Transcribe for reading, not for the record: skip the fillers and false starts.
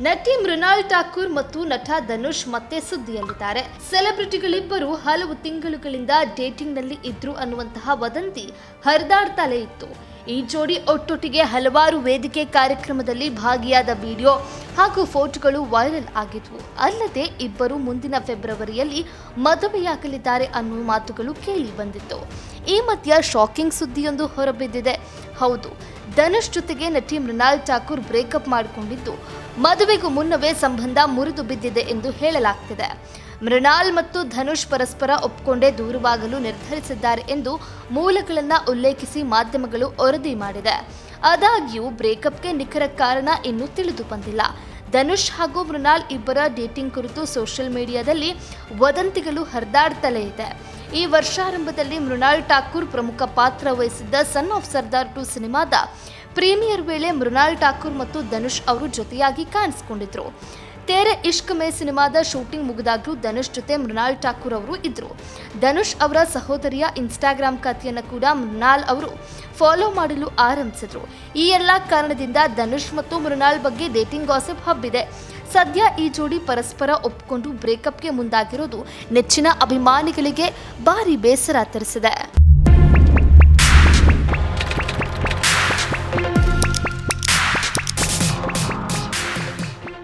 ನಟಿ ಮೃಣಾಲ್ ಠಾಕೂರ್ ಮತ್ತು ನಟ ಧನುಷ್ ಮತ್ತೆ ಸುದ್ದಿಯಲ್ಲಿದ್ದಾರೆ. ಸೆಲೆಬ್ರಿಟಿಗಳಿಬ್ಬರು ಹಲವು ತಿಂಗಳುಗಳಿಂದ ಡೇಟಿಂಗ್ನಲ್ಲಿ ಇದ್ರು ಅನ್ನುವಂತಹ ವದಂತಿ ಹರಿದಾಡ್ತಲೇ ಇತ್ತು. ಈ ಜೋಡಿ ಒಟ್ಟೊಟ್ಟಿಗೆ ಹಲವಾರು ವೇದಿಕೆ ಕಾರ್ಯಕ್ರಮದಲ್ಲಿ ಭಾಗಿಯಾದ ವಿಡಿಯೋ ಹಾಗೂ ಫೋಟೋಗಳು ವೈರಲ್ ಆಗಿದ್ವು. ಅಲ್ಲದೆ ಇಬ್ಬರು ಮುಂದಿನ ಫೆಬ್ರವರಿಯಲ್ಲಿ ಮದುವೆಯಾಗಲಿದ್ದಾರೆ ಅನ್ನುವ ಮಾತುಗಳು ಕೇಳಿ ಬಂದಿತ್ತು. ಈ ಮಧ್ಯ ಶಾಕಿಂಗ್ ಸುದ್ದಿಯೊಂದು ಹೊರಬಿದ್ದಿದೆ. ಹೌದು, ಧನುಷ್ ಜೊತೆಗೆ ನಟಿ ಮೃಣಾಲ್ ಠಾಕೂರ್ ಬ್ರೇಕಪ್ ಮಾಡಿಕೊಂಡಿದ್ದು ಮದುವೆಗೂ ಮುನ್ನವೇ ಸಂಬಂಧ ಮುರಿದು ಬಿದ್ದಿದೆ ಎಂದು ಹೇಳಲಾಗ್ತಿದೆ. ಮೃಣಾಲ್ ಮತ್ತು ಧನುಷ್ ಪರಸ್ಪರ ಒಪ್ಪಿಕೊಂಡೇ ದೂರವಾಗಲು ನಿರ್ಧರಿಸಿದ್ದಾರೆ ಎಂದು ಮೂಲಗಳನ್ನು ಉಲ್ಲೇಖಿಸಿ ಮಾಧ್ಯಮಗಳು ವರದಿ ಮಾಡಿದೆ. ಆದಾಗ್ಯೂ ಬ್ರೇಕಪ್ಗೆ ನಿಖರ ಕಾರಣ ಇನ್ನೂ ತಿಳಿದು ಬಂದಿಲ್ಲ. ಧನುಷ್ ಹಾಗೂ ಮೃಣಾಲ್ ಇಬ್ಬರ ಡೇಟಿಂಗ್ ಕುರಿತು ಸೋಷಿಯಲ್ ಮೀಡಿಯಾದಲ್ಲಿ ವದಂತಿಗಳು ಹರಿದಾಡ್ತಲೇ ಇದೆ. ಈ ವರ್ಷಾರಂಭದಲ್ಲಿ ಮೃಣಾಲ್ ಠಾಕೂರ್ ಪ್ರಮುಖ ಪಾತ್ರ ವಹಿಸಿದ್ದ ಸನ್ ಆಫ್ ಸರ್ದಾರ್ 2 ಸಿನಿಮಾದ ಪ್ರೀಮಿಯರ್ ವೇಳೆ ಮೃಣಾಲ್ ಠಾಕೂರ್ ಮತ್ತು ಧನುಷ್ ಅವರು ಜೊತೆಯಾಗಿ ಕಾಣಿಸಿಕೊಂಡಿದ್ರು. ತೇರೆ ಇಶ್ಕ್ ಮೇ ಸಿನಿಮಾದ ಶೂಟಿಂಗ್ ಮುಗಿದಾಗಲೂ ಧನುಷ್ ಜೊತೆ ಮೃಣಾಲ್ ಠಾಕೂರ್ ಅವರು ಇದ್ರು. ಧನುಷ್ ಅವರ ಸಹೋದರಿಯ ಇನ್ಸ್ಟಾಗ್ರಾಮ್ ಖಾತೆಯನ್ನು ಕೂಡ ಮೃಣಾಲ್ ಅವರು ಫಾಲೋ ಮಾಡಲು ಆರಂಭಿಸಿದ್ರು. ಈ ಎಲ್ಲ ಕಾರಣದಿಂದ ಧನುಷ್ ಮತ್ತು ಮೃಣಾಲ್ ಬಗ್ಗೆ ಡೇಟಿಂಗ್ ಗಾಸಿಪ್ ಹಬ್ಬಿದೆ. ಸದ್ಯ ಈ ಜೋಡಿ ಪರಸ್ಪರ ಒಪ್ಪಿಕೊಂಡು ಬ್ರೇಕಪ್ಗೆ ಮುಂದಾಗಿರೋದು ನೆಚ್ಚಿನ ಅಭಿಮಾನಿಗಳಿಗೆ ಭಾರಿ ಬೇಸರ ತರಿಸಿದೆ.